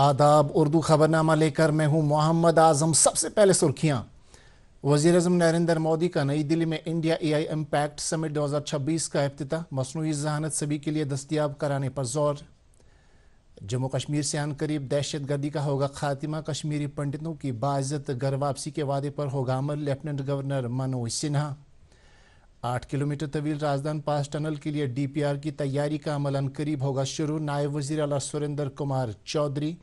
आदाब। उर्दू खबरनामा लेकर मैं हूं मोहम्मद आजम। सबसे पहले सुर्खियां। वज़ीर-ए-आज़म नरेंद्र मोदी का नई दिल्ली में इंडिया एआई इम्पैक्ट समिट 2026 का इफ्तिताह। मसनूई ज़हानत सभी के लिए दस्तयाब कराने पर जोर। जम्मू कश्मीर से अनकरीब दहशत गर्दी का होगा खात्मा। कश्मीरी पंडितों की बाइज्जत घर वापसी के वादे पर होगा अमल। Lieutenant governor Manoj Sinha. 8 kilometre तवील राजदान पास टनल के लिए DPR की तैयारी का अमल अनकरीब होगा शुरू। नायब वज़ीर आला सुरेंद्र कुमार चौधरी।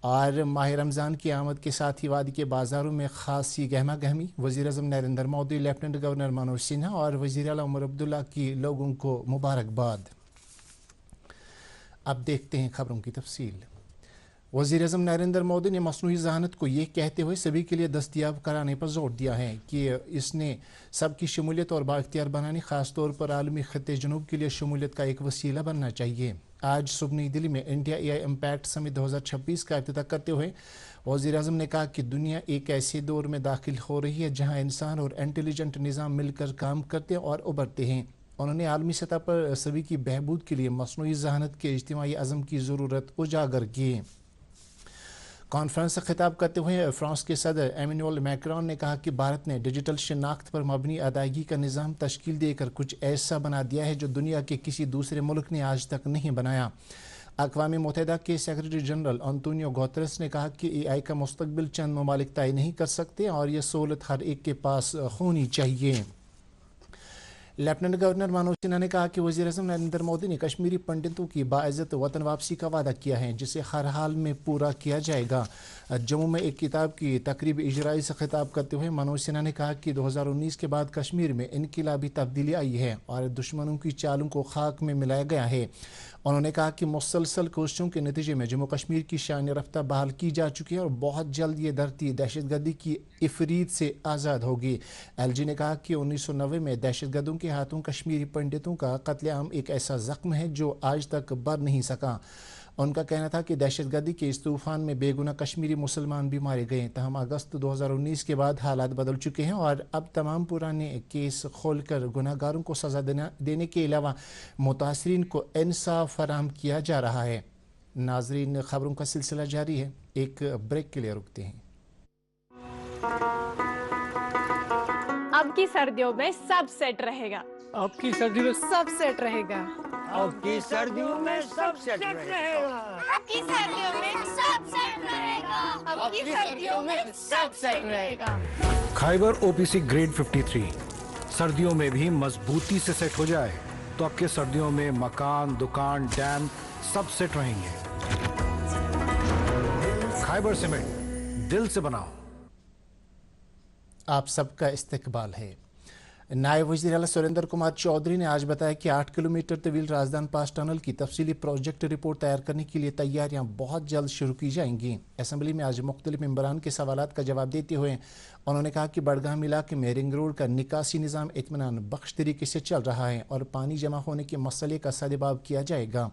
और माह रमज़ान की आमद के साथ ही वादी के बाज़ारों में खासी गहमा गहमी। वज़ीर-ए-आज़म नरेंद्र मोदी, लेफ्टिनेंट गवर्नर मनोज सिन्हा और वज़ीर आला उमर अब्दुल्ला की लोगों को मुबारकबाद। अब देखते हैं खबरों की तफसील। वज़ीर-ए-आज़म नरेंद्र मोदी ने मसनूई ज़हानत को ये कहते हुए सभी के लिए दस्तयाब कराने पर जोर दिया है कि इसने सबकी शमूलियत और बाख्तियार बनाने, ख़ास तौर पर आलमी ख़त्ते जनूब के लिए शमूलियत का एक वसीला बनना चाहिए। आज सुबह नई दिल्ली में इंडिया एआई इम्पैक्ट समिट 2026 का इफ्तिताह करते हुए वज़ीर-ए-आज़म ने कहा कि दुनिया एक ऐसे दौर में दाखिल हो रही है जहाँ इंसान और इंटेलिजेंट निज़ाम मिलकर काम करते और उभरते हैं। उन्होंने आलमी सतह पर सभी की बहबूद के लिए मसनूई ज़हानत के इज्तिमाई अज़म की ज़रूरत उजागर की। कॉन्फ्रेंस से खिताब करते हुए फ्रांस के सदर एमेनुअल मैक्रोन ने कहा कि भारत ने डिजिटल शिनाख्त पर मबनी अदायगी का निज़ाम तश्कील देकर कुछ ऐसा बना दिया है जो दुनिया के किसी दूसरे मुल्क ने आज तक नहीं बनाया। अक़वाम मुत्तहिदा के सेक्रेटरी जनरल अंतोनियो गुतेरेस ने कहा कि AI का मुस्तकबिल चंद ममालिक तय नहीं कर सकते और यह सहूलत हर एक के पास होनी चाहिए। लेफ्टिनेंट गवर्नर मनोज सिन्हा ने कहा कि वज़ीर-ए-आज़म नरेंद्र मोदी ने कश्मीरी पंडितों की बाइज्जत वतन वापसी का वादा किया है जिसे हर हाल में पूरा किया जाएगा। जम्मू में एक किताब की तकरीब इजराई से खिताब करते हुए मनोज सिन्हा ने कहा कि 2019 के बाद कश्मीर में इनकलाबी तब्दीली आई है और दुश्मनों की चालों को खाक में मिलाया गया है। उन्होंने कहा कि मुसलसल कोशिशों के नतीजे में जम्मू कश्मीर की शान रफ्ता बहाल की जा चुकी है और बहुत जल्द ये धरती दहशतगर्दी की इफरीत से आज़ाद होगी। LG ने कहा कि 1990 में दहशतगर्दों के हाथों कश्मीरी पंडितों का कत्लेआम एक ऐसा ज़ख्म है जो आज तक भर नहीं सका। उनका कहना था कि दहशतगर्दी के इस तूफान में बेगुनाह कश्मीरी मुसलमान भी मारे गए। तहम अगस्त 2019 के बाद हालात बदल चुके हैं और अब तमाम पुराने केस खोलकर गुनहगारों को सज़ा देने के अलावा मुतासरीन को इंसाफ फराहम किया जा रहा है। नाजरीन, खबरों का सिलसिला जारी है, एक ब्रेक के लिए रुकते हैं। अब की सर्दियों में सब सेट रहेगा। अब की सर्दियों में सब सेट रहेगा। अब की सर्दियों में सब सेट रहेगा। अब की सर्दियों में सब सेट रहेगा। अब की सर्दियों में सब सेट रहेगा। खाइबर OPC ग्रेड 53 सर्दियों में भी मजबूती से सेट हो जाए तो आपके सर्दियों में मकान, दुकान, डैम सब सेट रहेंगे। खाइबर सीमेंट, दिल से बनाओ। आप सबका इस्तकबाल है। नायब वज़ीर आला सुरेंद्र कुमार चौधरी ने आज बताया कि 8 किलोमीटर तवील राजदान पास टनल की तफसीली प्रोजेक्ट रिपोर्ट तैयार करने के लिए तैयारियां बहुत जल्द शुरू की जाएंगी। असम्बली में आज मुख्तलिफ मेंबरान के सवालात का जवाब देते हुए उन्होंने कहा कि बड़गाम इलाके में रिंग रोड का निकासी निज़ाम इत्मीनान बख्श तरीके से चल रहा है और पानी जमा होने के मसले का सद्भाव किया जाएगा।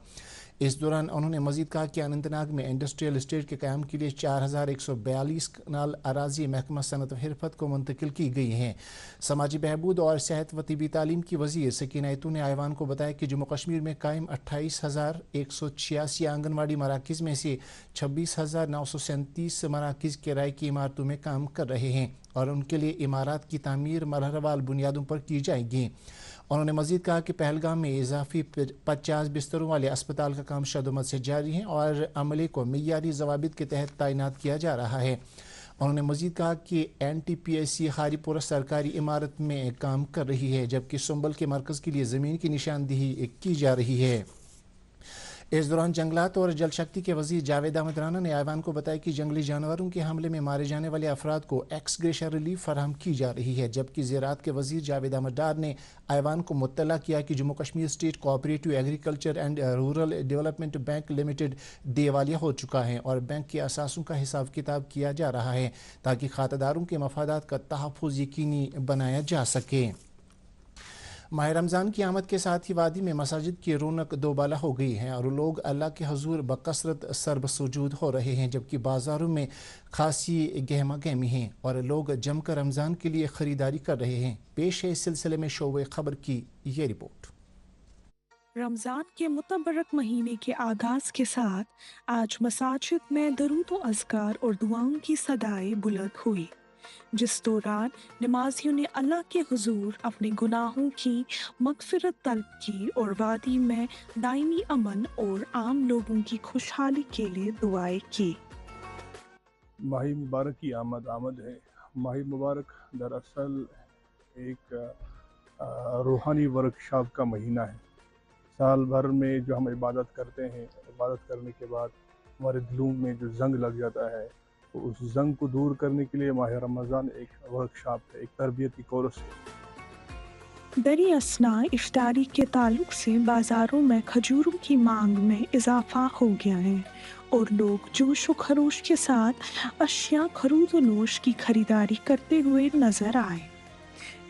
इस दौरान उन्होंने मजीद कहा कि अनंतनाग में इंडस्ट्रियल इस्टेट के क़याम के लिए 4142 कनाल अराजी महकमा सनत व हिरफत को मुंतकिल की गई हैं। समाजी बहबूद और सेहत व तिबी तालीम की वज़ीर सकीना ऐतू ने आइवान को बताया कि जम्मू कश्मीर में कायम 28,186 आंगनवाड़ी मराकज़ में से 26,937 मराकज़ किराए की इमारतों में काम कर रहे हैं और उनके लिए इमारत की तामीर मरहलेवार बुनियादों पर की जाएगी। उन्होंने मजीद कहा कि पहलगाम में इजाफी 50 बिस्तरों वाले अस्पताल का काम शदुमत से जारी है और अमले को मियारी ज़वाबित के तहत तैनात किया जा रहा है। उन्होंने मजीद कहा कि NTPC खारीपुरा सरकारी इमारत में काम कर रही है जबकि सुंबल के मरकज़ के लिए ज़मीन की निशानदेही की जा रही है। इस दौरान जंगलात और जल शक्ति के वज़ीर जावेद अहमद राना ने आइवान को बताया कि जंगली जानवरों के हमले में मारे जाने वाले अफराद को एक्स ग्रेशिया रिलीफ फराहम की जा रही है जबकि ज़राअत के वज़ीर जावेद अहमद डार ने आइवान को मुत्तला किया कि Jammu Kashmir state cooperative agriculture and rural development bank limited दिवालिया हो चुका है और बैंक के असासों का हिसाब किताब किया जा रहा है ताकि खातादारों के मफादात का तहफ़्फ़ुज़ यकीनी बनाया जा सके। माह रमज़ान की आमद के साथ ही वादी में मसाजिद की रौनक दोबाला हो गई है और लोग अल्लाह के हुजूर बकसरत सरब सुजूद हो रहे हैं जबकि बाज़ारों में खासी गहमा गहमी है और लोग जमकर रमज़ान के लिए ख़रीदारी कर रहे हैं। पेश है इस सिलसिले में शोबे खबर की ये रिपोर्ट। रमज़ान के मुतबरक महीने के आगाज़ के साथ आज मसाजिद में दरूद व अज़कार और दुआओं की सदाएं बुलंद हुई, जिस दौरान नमाजियों ने अल्लाह के हुजूर अपने गुनाहों की मग़फ़िरत तलब की और वादी में दायमी अमन और आम लोगों की खुशहाली के लिए दुआएं की। माही मुबारक की आमद है। माही मुबारक दरअसल एक रूहानी वर्कशॉप का महीना है। साल भर में जो हम इबादत करते हैं, इबादत करने के बाद हमारे दिलों में जो जंग लग जाता है, तो उस जंग को दूर करने के लिए माह रमज़ान एक वर्कशॉप है, एक तरबियती कोर्स है। दरी असना इफ्तारी के ताल्लुक से बाज़ारों में खजूरों की मांग में इजाफा हो गया है और लोग जोश व खरोश के साथ अशिया खरीद व नोश की खरीदारी करते हुए नजर आए।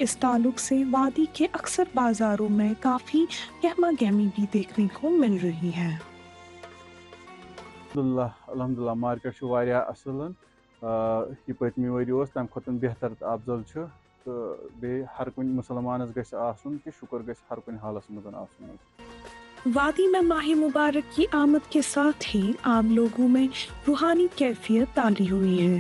इस ताल्लुक से वादी के अक्सर बाजारों में काफ़ी गहमा गहमी भी देखने को मिल रही है। अल्हम्दुलिल्लाह मार्केट वारिया असल यह पत्मी वरी ओस तम खोतन बेहतर अफजल तो बे हर कुन मुसलमानस गछ आसुन कि शुक्र गछ हर कुन हालस मदन आसुन। वादी में माह मुबारक की आमद के साथ ही आम लोगों में रूहानी कैफियत ताली हुई है।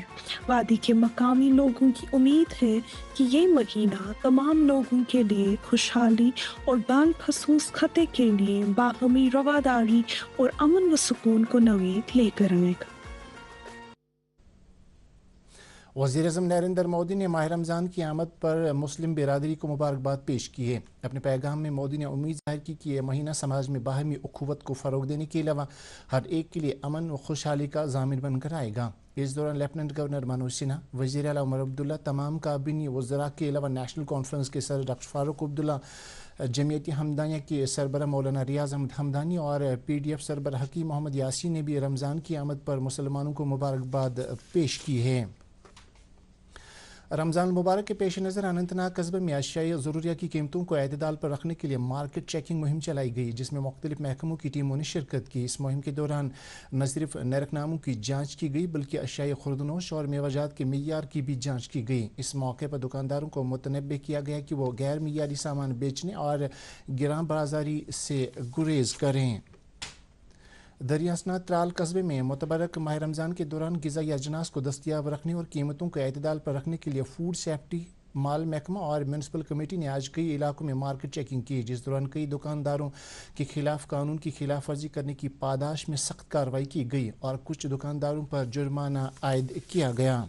वादी के मकामी लोगों की उम्मीद है कि ये महीना तमाम लोगों के लिए खुशहाली और बालखसूस खते के लिए बाहमी रवादारी और अमन व सुकून को नवीद लेकर आएगा। वज़ीर-ए-आज़म नरेंद्र मोदी ने माह रमज़ान की आमद पर मुस्लिम बिरादरी को मुबारकबाद पेश की है। अपने पैगाम में मोदी ने उम्मीद ज़ाहिर की कि यह महीना समाज में बाहमी उखुवत को फ़रोग देने के अलावा हर एक के लिए अमन व खुशहाली का ज़ामिन बनकर आएगा। इस दौरान लेफ्टिनेंट गवर्नर मनोज सिन्हा, वज़ीर आला उमर अब्दुल्ला, तमाम काबिनी वज़रा के अलावा नेशनल कॉन्फ्रेंस के सर डॉक्टर फारूक अब्दुल्ला, जमीयती हमदानिया के सरबराह मौलाना रियाज अहमद हमदानी और PDF सरबराह हकीम मोहम्मद यासीन ने भी रमज़ान की आमद पर मुसलमानों को मुबारकबाद पेश की है। रमज़ान मुबारक के पेश नज़र अनंतनाग कस्बे में अशियाई ज़रूरिया की कीमतों को एतदाल पर रखने के लिए मार्केट चेकिंग मुहिम चलाई गई, जिसमें मुख्तलिफ महकमों की टीमों ने शिरकत की। इस मुहिम के दौरान न सिर्फ नरकनामों की जाँच की गई बल्कि अशियाई खुर्दनोश और मेवाजात के मियार की भी जाँच की गई। इस मौके पर दुकानदारों को मुतनब्बे किया गया कि वो गैर मियारी सामान बेचने और गिरां बाजारी से गुरेज करें। दरियासना त्राल कस्बे में मुतबरक माह रमज़ान के दौरान ग़िज़ाई अजनास को दस्तियाब रखने और कीमतों को एतदाल पर रखने के लिए फूड सेफ्टी माल महकमा और म्यूनसिपल कमेटी ने आज कई इलाकों में मार्केट चेकिंग की, जिस दौरान कई दुकानदारों के खिलाफ कानून की खिलाफ वर्जी करने की पादाश में सख्त कार्रवाई की गई और कुछ दुकानदारों पर जुर्माना आयद किया गया।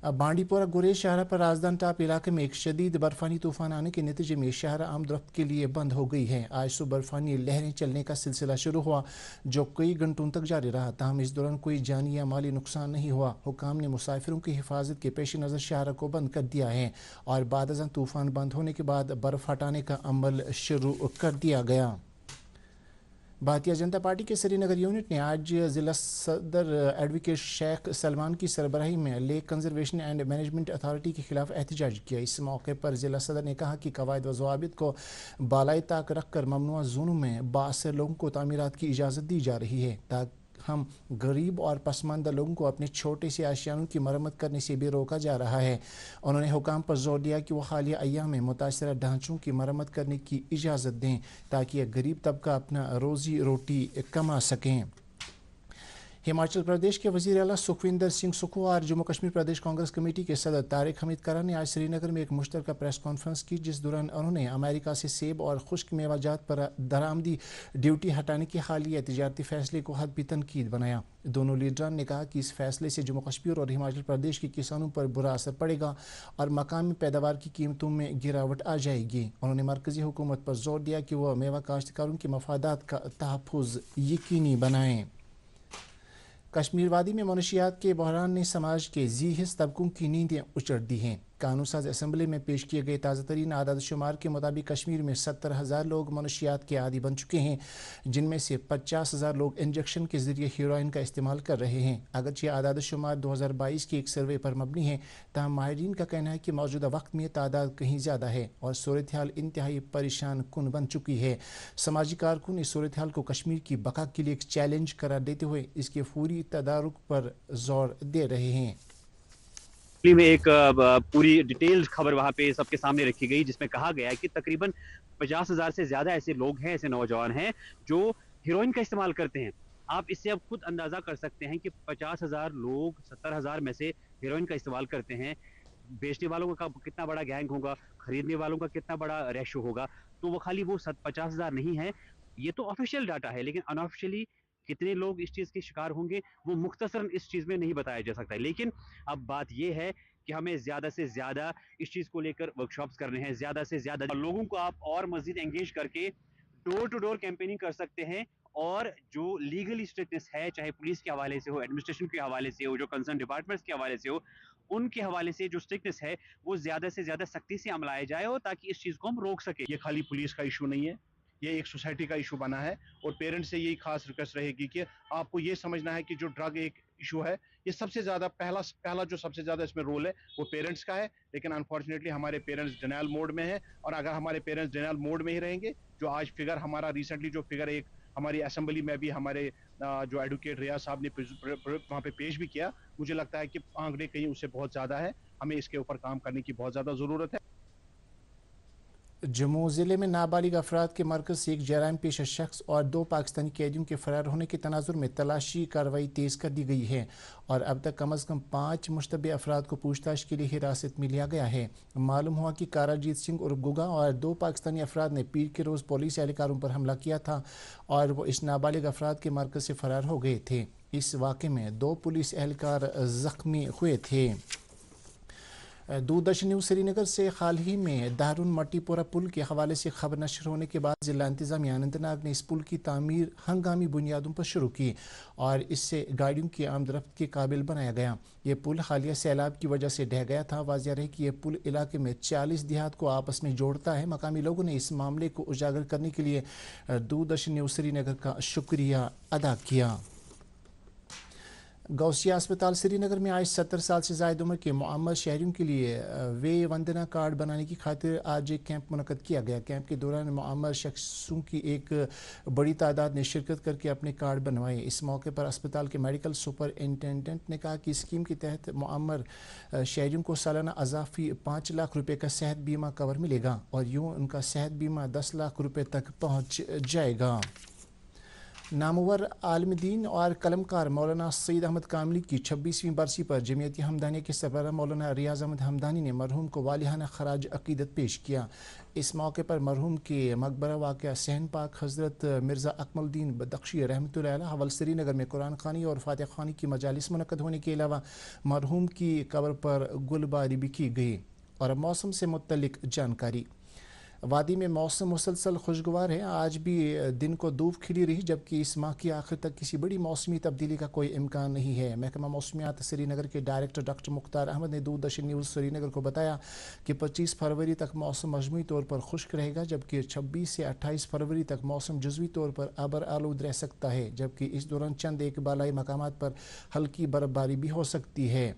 बांडीपोरा गुरेज शहर पर राजधान टाप इलाके में एक शदीद बर्फानी तूफान आने के नतीजे में शहर आमदरफ्त के लिए बंद हो गई है। आज सुबह बर्फानी लहरें चलने का सिलसिला शुरू हुआ जो कई घंटों तक जारी रहा, ताहम इस दौरान कोई जानी या माली नुकसान नहीं हुआ। हुकाम ने मुसाफिरों की हिफाजत के पेश नज़र शहर को बंद कर दिया है और बाद अज़ां तूफान बंद होने के बाद बर्फ़ हटाने का अमल शुरू कर दिया गया। भारतीय जनता पार्टी के श्रीनगर यूनिट ने आज ज़िला सदर एडवोकेट शेख सलमान की सरबराही में lake conservation and management authority के खिलाफ एहतजाज किया। इस मौके पर ज़िला सदर ने कहा कि कवायद व ज़वाबित को बालाई ताक रख कर ममनुआ ज़ोनों में बाअसर लोगों को तामीरात की इजाज़त दी जा रही है ताकि हम गरीब और पसमानदा लोगों को अपने छोटे से आशियानों की मरम्मत करने से भी रोका जा रहा है। उन्होंने हुकाम पर जोर दिया कि वो हालिया अय्याम में मुतासरा ढांचों की मरम्मत करने की इजाज़त दें ताकि यह गरीब तबका अपना रोज़ी रोटी कमा सकें। हिमाचल प्रदेश के वज़ीर आला सुखविंदर सिंह सुक्खू और जम्मू कश्मीर प्रदेश कांग्रेस कमेटी के सदर तारिक हमीद करा ने आज श्रीनगर में एक मुश्तरका प्रेस कॉन्फ्रेंस की, जिस दौरान उन्होंने अमेरिका से सेब और खुश्क मेवाजात पर दरामदी ड्यूटी हटाने के हालिया तजारती फैसले को हद भी तनकीद बनाया। दोनों लीडरान ने कहा कि इस फैसले से जम्मू कश्मीर और हिमाचल प्रदेश के किसानों पर बुरा असर पड़ेगा और मकामी पैदावार की कीमतों में गिरावट आ जाएगी। उन्होंने मरकज़ी हुकूमत पर जोर दिया कि वह मेवा काश्तकारों के मफादात का तहफ़्फ़ुज़ यकीनी बनाएँ। कश्मीर वादी में मनशियात के बहरान ने समाज के ज़ीहिस तबकों की नींदें उचट दी हैं। कानून साज असम्बली में पेश किए गए ताज़ा तरीन आदाद शुमार के मुताबिक कश्मीर में 70,000 लोग मनशियात के आदी बन चुके हैं, जिनमें से 50,000 लोग इंजेक्शन के ज़रिए हीरोइन का इस्तेमाल कर रहे हैं। अगरचे आदाद शुमार 2022 के एक सर्वे पर मबनी है, ताहम माहिरीन का कहना है कि मौजूदा वक्त में तादाद कहीं ज़्यादा है और सूरत हाल इंतहाई परेशान कुन बन चुकी है। समाजी कारकुन इस सूरत हाल को कश्मीर की बका के लिए एक चैलेंज करार देते हुए इसके फौरी तदारुक पर जोर दे रहे हैं। में एक पूरी डिटेल्ड खबर वहाँ पे सबके सामने रखी गई, जिसमें कहा गया है कि तकरीबन 50,000 से ज्यादा ऐसे लोग हैं, ऐसे नौजवान हैं जो हेरोइन का इस्तेमाल करते हैं। आप इससे अब खुद अंदाजा कर सकते हैं कि 50,000 लोग 70,000 में से हेरोइन का इस्तेमाल करते हैं। बेचने वालों का कितना बड़ा गैंग होगा, खरीदने वालों का कितना बड़ा रेशो होगा। तो वो खाली वो 50,000 नहीं है, ये तो ऑफिशियल डाटा है, लेकिन अनऑफिशियली कितने लोग इस चीज़ के शिकार होंगे वो मुख्तसरन इस चीज़ में नहीं बताया जा सकता है। लेकिन अब बात ये है कि हमें ज़्यादा से ज़्यादा इस चीज़ को लेकर वर्कशॉप्स करने हैं, ज़्यादा से ज़्यादा लोगों को आप और मज़ीद एंगेज करके डोर टू डोर कैंपेनिंग कर सकते हैं। और जो लीगली स्ट्रिक्टनेस है, चाहे पुलिस के हवाले से हो, एडमिनिस्ट्रेशन के हवाले से हो, जो कंसर्न डिपार्टमेंट्स के हवाले से हो, उनके हवाले से जो स्ट्रिक्टनेस है वो ज़्यादा से ज़्यादा सख्ती से अमलाया जाए, और ताकि इस चीज़ को हम रोक सके। ये खाली पुलिस का इशू नहीं है, ये एक सोसाइटी का इशू बना है। और पेरेंट्स से यही खास रिक्वेस्ट रहेगी कि आपको ये समझना है कि जो ड्रग एक इशू है, ये सबसे ज़्यादा पहला जो सबसे ज़्यादा इसमें रोल है वो पेरेंट्स का है। लेकिन अनफॉर्चुनेटली हमारे पेरेंट्स डिनायल मोड में हैं, और अगर हमारे पेरेंट्स डिनायल मोड में ही रहेंगे, जो आज फिगर हमारा रिसेंटली जो फिगर एक हमारी असेंबली में भी हमारे जो एडवोकेट रियाज साहब ने वहाँ पे पेश भी किया, मुझे लगता है कि आंकड़े कहीं उससे बहुत ज़्यादा है। हमें इसके ऊपर काम करने की बहुत ज़्यादा ज़रूरत है। जम्मू ज़िले में नाबालिग अफराद के मरकज़ से एक जराइम पेशा शख्स और 2 पाकिस्तानी कैदियों के फरार होने के तनाजुर में तलाशी कार्रवाई तेज़ कर दी गई है, और अब तक कम अज़ कम 5 मुश्तबे अफराद को पूछताछ के लिए हिरासत में लिया गया है। मालूम हुआ कि काराजीत सिंह उर्फ गुगा और 2 पाकिस्तानी अफराद ने पीर के रोज़ पुलिस एहलकारों पर हमला किया था, और वो इस नाबालिग अफराद के मरकज़ से फरार हो गए थे। इस वाक़े में 2 पुलिस एहलकार ज़ख्मी हुए थे। दूरदर्शन न्यूज़ श्रीनगर से हाल ही में दारुन मट्टीपोरा पुल के हवाले से खबर नशर होने के बाद ज़िला इंतज़ामिया अनंतनाग ने इस पुल की तामीर हंगामी बुनियादों पर शुरू की, और इससे गाड़ियों की आमदरफ्त के काबिल बनाया गया। ये पुल हालिया सैलाब की वजह से ढह गया था। वाज़िया रहे कि यह पुल इलाके में 40 देहात को आपस में जोड़ता है। मकामी लोगों ने इस मामले को उजागर करने के लिए दूरदर्शन न्यूज़ श्रीनगर का शुक्रिया अदा किया। गौसिया अस्पताल श्रीनगर में आज 70 साल से ज़ायद उम्र के मुअम्मर शहरियों के लिए वे वंदना कार्ड बनाने की खातिर आज एक कैंप मुनक़द किया गया। कैंप के दौरान मुअम्मर शख्सों की एक बड़ी तादाद ने शिरकत करके अपने कार्ड बनवाए। इस मौके पर अस्पताल के मेडिकल सुपरिटेंडेंट ने कहा कि स्कीम के तहत मुअम्मर शहरियों को सालाना अज़ाफ़ी 5 लाख रुपये का सेहत बीमा कवर मिलेगा, और यूँ उनका सेहत बीमा 10 लाख रुपये तक पहुँच जाएगा। नामवर आलमदीन और कलमकार मौलाना सईद अहमद कामली की 26वीं बरसी पर जमीयत हमदानी के सरबराह मौलाना रियाज अहमद हमदानी ने मरहूम को वालिहाना खराज अकीदत पेश किया। इस मौके पर मरहूम के मकबरा वाक़या सहन पाक हज़रत मिर्ज़ा अकमलुद्दीन बदख्शी रहमतुल्लाह अलैह हवल श्रीनगर में कुरान ख़ानी और फातिहा ख़ानी की मजालिस मुनक़्क़द होने के अलावा मरहूम की कब्र पर गुलबारी भी की गई। और मौसम से मुतल्लिक जानकारी। वादी में मौसम मुसलसल खुशगवार है। आज भी दिन को धूप खिली रही, जबकि इस माह के आखिर तक किसी बड़ी मौसमी तब्दीली का कोई इम्कान नहीं है। महकमा मौसमियात श्रीनगर के डायरेक्टर डॉक्टर मुख्तार अहमद ने दूरदर्शन न्यूज़ श्रीनगर को बताया कि 25 फरवरी तक मौसम मजमूई तौर पर खुश्क रहेगा, जबकि 26 से 28 फरवरी तक मौसम जुज़वी तौर पर अबर आलूद रह सकता है, जबकि इस दौरान चंद एक बालाई मकामात पर हल्की बर्फबारी भी हो सकती है।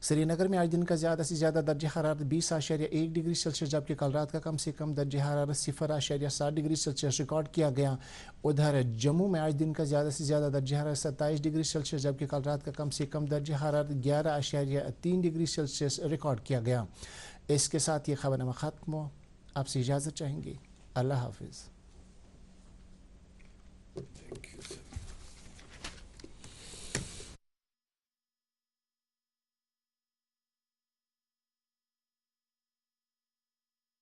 श्रीनगर में आज दिन का ज़्यादा से ज़्यादा दर्जा हरारत 20.1 डिग्री सेल्सियस, जबकि कल रात का कम से कम दर्जा हरारत 0.7 डिग्री सेल्सियस रिकॉर्ड किया गया। उधर जम्मू में आज दिन का ज़्यादा से ज़्यादा दर्जा हरारत 27 डिग्री सेल्सियस, जबकि कल रात का कम से कम दर्जा हरारत 11.3 डिग्री सेल्सियस रिकॉर्ड किया गया। इसके साथ ये खबरनामा ख़त्म हो, आपसे इजाज़त चाहेंगे। अल्लाह हाफिज़।